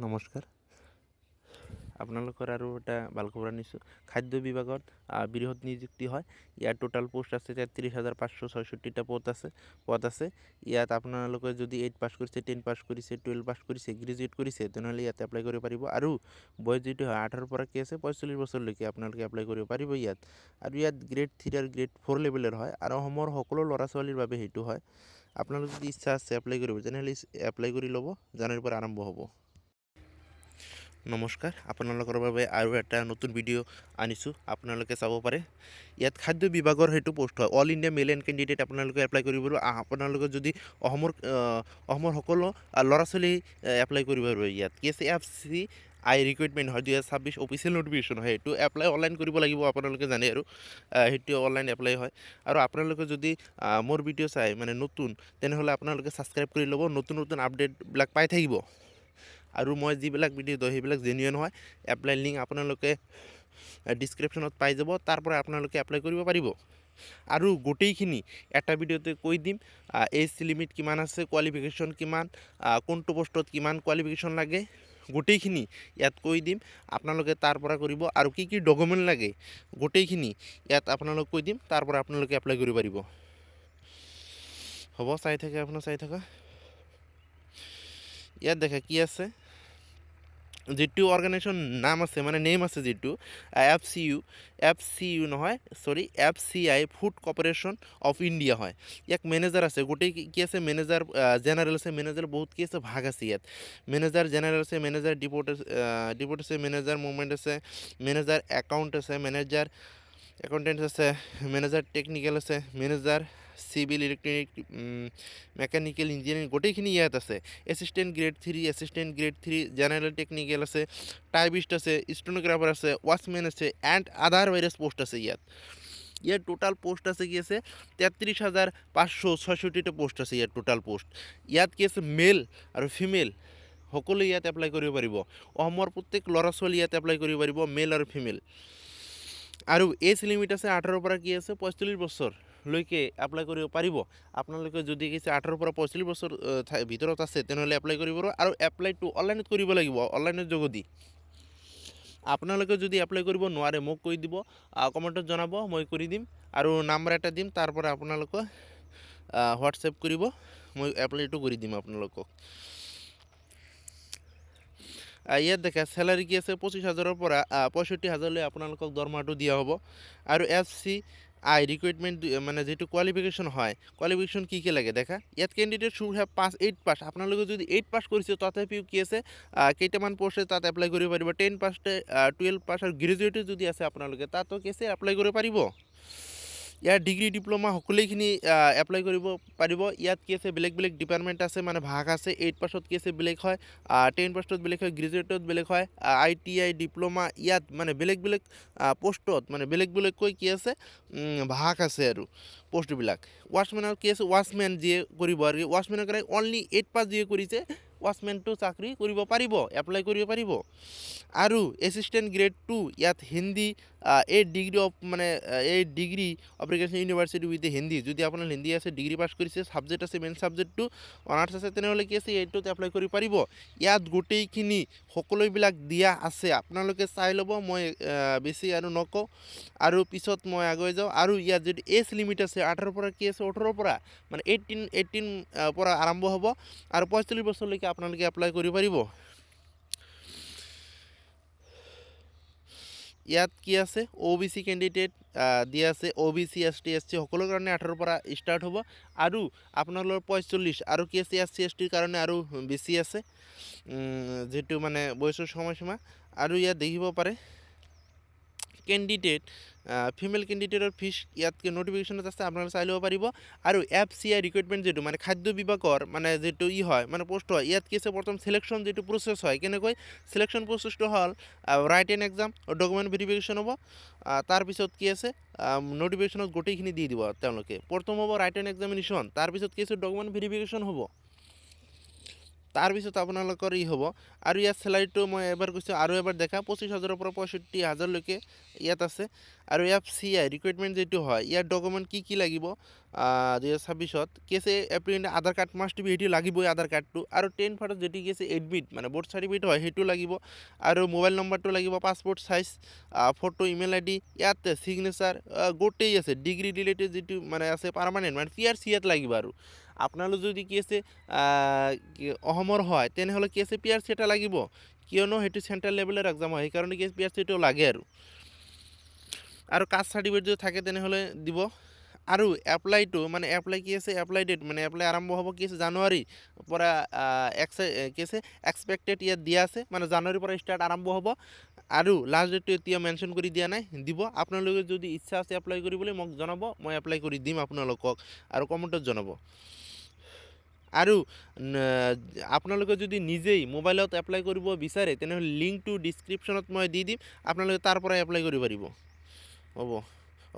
নমস্কাৰ, আপোনালোকৰ আৰু এটা ভাল খবৰ আনিছোঁ। খাদ্য বিভাগত বৃহৎ নিযুক্তি হয়। ইয়াৰ টোটাল পোষ্ট আছে 33,566টা পদ আছে। ইয়াত আপোনালোকে যদি 8 পাছ কৰিছে, 10 পাছ কৰিছে, 12 পাছ কৰিছে, গ্ৰেজুৱেট কৰিছে, তেনেহ'লে ইয়াত এপ্লাই কৰিব পাৰিব। আৰু বয়স যিটো হয় 18 পৰা কি আছে 45 বছৰলৈকে আপোনালোকে এপ্লাই কৰিব পাৰিব ইয়াত। আৰু ইয়াত গ্ৰেড 3 আৰু গ্ৰেড 4 লেভেলৰ হয়, আৰু অসমৰ সকলো ল'ৰা ছোৱালীৰ বাবে সেইটো হয়। আপোনালোকৰ যদি ইচ্ছা আছে এপ্লাই কৰিব, তেনেহ'লে এপ্লাই কৰি ল'ব। জানুৱাৰীৰ পৰা আৰম্ভ হ'ব। নমস্কাৰ, আপোনালোকৰ বাবে আৰু এটা নতুন ভিডিঅ' আনিছোঁ, আপোনালোকে চাব পাৰে। ইয়াত খাদ্য বিভাগৰ সেইটো পোষ্ট হয়। All India male and candidate আপোনালোকে এপ্লাই কৰিব পাৰিব। আপোনালোকে যদি অসমৰ সকলো ল'ৰা ছোৱালী এপ্লাই কৰিব পাৰিব। ইয়াত কি আছে FCI ৰিক্ৰুইটমেণ্ট হয়, 2026 অফিচিয়েল নটিফিকেশ্যন হয়। সেইটো এপ্লাই অনলাইন কৰিব লাগিব, আপোনালোকে জানে। আৰু সেইটো অনলাইন এপ্লাই হয়। আৰু আপোনালোকে যদি মোৰ ভিডিঅ' চাই মানে নতুন, তেনেহ'লে আপোনালোকে ছাবস্ক্ৰাইব কৰি ল'ব, নতুন নতুন আপডেটবিলাক পাই থাকিব। আৰু মই যিবিলাক ভিডিঅ' দিওঁ সেইবিলাক জেনুইন হয়। এপ্লাই লিংক আপোনালোকে ডিছক্ৰিপশ্যনত পাই যাব, তাৰ পৰা আপোনালোকে এপ্লাই কৰিব পাৰিব। আৰু গোটেইখিনি এটা ভিডিঅ'তে কৈ দিম, এজ লিমিট কিমান আছে, কোৱালিফিকেশ্যন কিমান, কোনটো পোষ্টত কিমান কোৱালিফিকেশ্যন লাগে, গোটেইখিনি ইয়াত কৈ দিম। আপোনালোকে তাৰ পৰা কৰিব। আৰু কি কি ডকুমেণ্ট লাগে গোটেইখিনি ইয়াত আপোনালোক কৈ দিম, তাৰ পৰা আপোনালোকে এপ্লাই কৰিব পাৰিব। হ'ব, চাই থাকা। ইয়াত দেখা কি আছে, যিটো অৰ্গেনাইজেশ্যন নাম আছে মানে নেম আছে, যিটো FCI food corporation of India হয়। ইয়াক মেনেজাৰ আছে, গোটেই কি আছে, মেনেজাৰ জেনেৰেল আছে, মেনেজাৰ বহুত কি আছে ভাগ আছে ইয়াত। মেনেজাৰ জেনেৰেল আছে, মেনেজাৰ ডিপোৰ্ট আছে, মেনেজাৰ মুভমেণ্ট আছে, মেনেজাৰ একাউণ্ট আছে, মেনেজাৰ একাউণ্টেণ্ট আছে, মেনেজাৰ টেকনিকেল আছে, manager civil electronic mechanical engineering, গোটেইখিনি ইয়াত আছে। এছিষ্টেণ্ট গ্ৰেড 3, জেনেৰেল টেকনিকেল আছে, টাইপিষ্ট আছে, ষ্টেনোগ্ৰাফাৰ আছে, ৱাচমেন আছে, এণ্ড আদাৰ ভাইৰাছ পোষ্ট আছে ইয়াত। ইয়াৰ টোটাল পোষ্ট আছে কি আছে 33,566টা পোষ্ট আছে ইয়াত টোটাল পোষ্ট। ইয়াত কি আছে মেল আৰু ফিমেল সকলোৱে ইয়াত এপ্লাই কৰিব পাৰিব। অসমৰ প্ৰত্যেক ল'ৰা ছোৱালী ইয়াত এপ্লাই কৰিব পাৰিব, মেল আৰু ফিমেল। আৰু এজ লিমিট আছে 18 পৰা কি আছে 45 বছৰলৈকে এপ্লাই কৰিব পাৰিব। আপোনালোকে যদি কি আছে 18 পৰা 45 বছৰ ভিতৰত আছে, তেনেহ'লে এপ্লাই কৰিব পাৰিব। আৰু এপ্লাইটো অনলাইনত কৰিব লাগিব, অনলাইনৰ যোগেদি। আপোনালোকে যদি এপ্লাই কৰিব নোৱাৰে মোক কৈ দিব, কমেণ্টত জনাব, মই কৰি দিম। আৰু নাম্বাৰ এটা দিম, তাৰ পৰা আপোনালোকে হোৱাটছএপ কৰিব, মই এপ্লাইটো কৰি দিম আপোনালোকক। ইয়াত দেখা চেলাৰী কি আছে 25,000ৰ পৰা 65,000লৈ আপোনালোকক দৰমহাটো দিয়া হ'ব। আৰু FCI ৰিক্ৰুইটমেণ্ট মানে যিটো কোৱালিফিকেশ্যন হয়, কোৱালিফিকেশ্যন কি কি লাগে দেখা। ইয়াত কেণ্ডিডেট শুড হেভ 8 পাছ। আপোনালোকে যদি 8 পাছ কৰিছে, তথাপিও কি আছে কেইটামান পষ্টে তাত এপ্লাই কৰিব পাৰিব। 10 পাছ, 12 পাছ আৰু গ্ৰেজুৱেটো যদি আছে আপোনালোকে, তাতো কি আছে এপ্লাই কৰিব পাৰিব। ইয়াৰ ডিগ্ৰী ডিপ্ল'মা সকলোখিনি এপ্লাই কৰিব পাৰিব। ইয়াত কি আছে বেলেগ বেলেগ ডিপাৰ্টমেণ্ট আছে, মানে ভাগ আছে। 8 পাছত কি আছে বেলেগ হয়, 10 পাছত বেলেগ হয়, গ্ৰেজুৱেটত বেলেগ হয়, ITI ডিপ্ল'মা ইয়াত মানে বেলেগ বেলেগ পোষ্টত মানে বেলেগ বেলেগকৈ কি আছে ভাগ আছে আৰু পোষ্টবিলাক। ৱাচমেনৰ কি আছে, ৱাচমেন যিয়ে কৰিব আৰু ৱাচমেনৰ কাৰণে অনলি 8 পাছ যিয়ে কৰিছে, ৱাচমেনটো চাকৰি কৰিব পাৰিব, এপ্লাই কৰিব পাৰিব। আৰু এছিষ্টেণ্ট গ্ৰেড 2 ইয়াত হিন্দী, এই degree of agriculture university with Hindi, যদি আপোনাৰ হিন্দী আছে, ডিগ্ৰী পাছ কৰিছে, ছাবজেক্ট আছে, মেইন ছাবজেক্টটো অনাৰ্ছ আছে, তেনেহ'লে কি আছে এইটোত এপ্লাই কৰিব পাৰিব। ইয়াত গোটেইখিনি সকলোবিলাক দিয়া আছে, আপোনালোকে চাই ল'ব। মই বেছি আৰু নকওঁ, আৰু পিছত মই আগুৱাই যাওঁ। আৰু ইয়াত যদি এজ লিমিট আছে 18 পৰা কি আছে 18 পৰা মানে 18 পৰা আৰম্ভ হ'ব, আৰু 45 বছৰলৈকে আপোনালোকে এপ্লাই কৰিব পাৰিব। ইয়াত কি আছে OBC কেণ্ডিডেট দিয়া আছে, OBC ST SC সকলোৰ কাৰণে 18 পৰা ষ্টাৰ্ট হ'ব। আৰু আপোনালোকৰ 45 আৰু কি আছে SC STৰ কাৰণে আৰু বেছি আছে, যিটো মানে বয়সৰ সময়সীমা। আৰু ইয়াত দেখিব পাৰে কেণ্ডিডেট ফিমেল কেণ্ডিডেটৰ ফিজ ইয়াত নটিফিকেশ্যনত আছে, আপোনালোকে চাই ল'ব পাৰিব। আৰু FCI ৰিক্ৰুইটমেণ্ট যিটো মানে খাদ্য বিভাগৰ মানে যিটো হয় মানে পোষ্ট হয়, ইয়াত কি আছে প্ৰথম চিলেকশ্যন যিটো প্ৰচেছ হয়, কেনেকৈ চিলেকশ্যন প্ৰচেছটো হ'ল right and exam, document verification হ'ব। তাৰপিছত কি আছে নটিফিকেশ্যনত গোটেইখিনি দি দিব তেওঁলোকে। প্ৰথম হ'ব ৰাইট এণ্ড এক্সামিনেশ্যন, তাৰপিছত কি আছে ডকুমেণ্ট ভেৰিফিকেশ্যন হ'ব। তাৰপিছত আপোনালোকৰ হ'ব আৰু ইয়াৰ চেলাৰীটো মই এবাৰ কৈছোঁ আৰু এবাৰ দেখা 25,000-ৰ পৰা 65,000লৈকে ইয়াত আছে। আৰু FCI ৰিকুৱাৰমেণ্ট যিটো হয় ইয়াৰ ডকুমেণ্ট কি লাগিব 2026-ত কি আছে এপ্লিকেণ্ট আধাৰ কাৰ্ড মাষ্ট বি, সেইটো লাগিবই আধাৰ কাৰ্ডটো। আৰু 10 ফাটত যেটি কি আছে এডমিট মানে বৰ্ড চাৰ্টিফিকেট হয় সেইটো লাগিব। আৰু মোবাইল নম্বৰটো লাগিব, passport size photo, email ID, ইয়াত ছিগনেচাৰ গোটেই আছে। ডিগ্ৰী ৰিলেটেড যিটো মানে আছে পাৰ্মানেণ্ট মানে PRC ইয়াত লাগিব। আৰু আপোনালোক যদি কি আছে অসমৰ হয় তেনেহ'লে কি আছে PRC এটা লাগিব, কিয়নো সেইটো চেণ্ট্ৰেল লেভেলৰ এক্সাম হয়, সেইকাৰণে কি PRCটো লাগে। আৰু কাষ্ট চাৰ্টিফিকেট যদি থাকে তেনেহ'লে দিব। আৰু এপ্লাইটো মানে এপ্লাই কি আছে এপ্লাই ডেট মানে এপ্লাই আৰম্ভ হ'ব কি আছে জানুৱাৰীৰ পৰা কি আছে এক্সপেক্টেড ইয়াত দিয়া আছে, মানে জানুৱাৰীৰ পৰা ষ্টাৰ্ট আৰম্ভ হ'ব। আৰু লাষ্ট ডেটটো এতিয়া মেনশ্যন কৰি দিয়া নাই, দিব। আপোনালোকে যদি ইচ্ছা আছে এপ্লাই কৰিবলৈ মোক জনাব, মই এপ্লাই কৰি দিম আপোনালোকক আৰু কমেণ্টত জনাব। আৰু আপোনালোকে যদি নিজেই মোবাইলত এপ্লাই কৰিব বিচাৰে তেনেহ'লে লিংকটো ডিছক্ৰিপশ্যনত মই দি দিম, আপোনালোকে তাৰ পৰা এপ্লাই কৰিব পাৰিব। হ'ব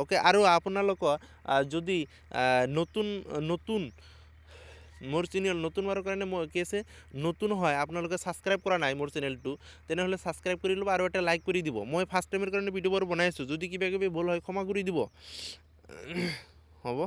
অ'কে। আৰু আপোনালোকৰ যদি নতুন মোৰ চেনেল নতুন হোৱাৰ কাৰণে মই কি আছে নতুন হয়, আপোনালোকে ছাবস্ক্ৰাইব কৰা নাই মোৰ চেনেলটো, তেনেহ'লে ছাবস্ক্ৰাইব কৰি ল'ব আৰু এটা লাইক কৰি দিব। মই ফাৰ্ষ্ট টাইমৰ কাৰণে ভিডিঅ'বোৰ বনাই আছোঁ, যদি কিবা কিবি ভুল হয় ক্ষমা কৰি দিব। হ'ব।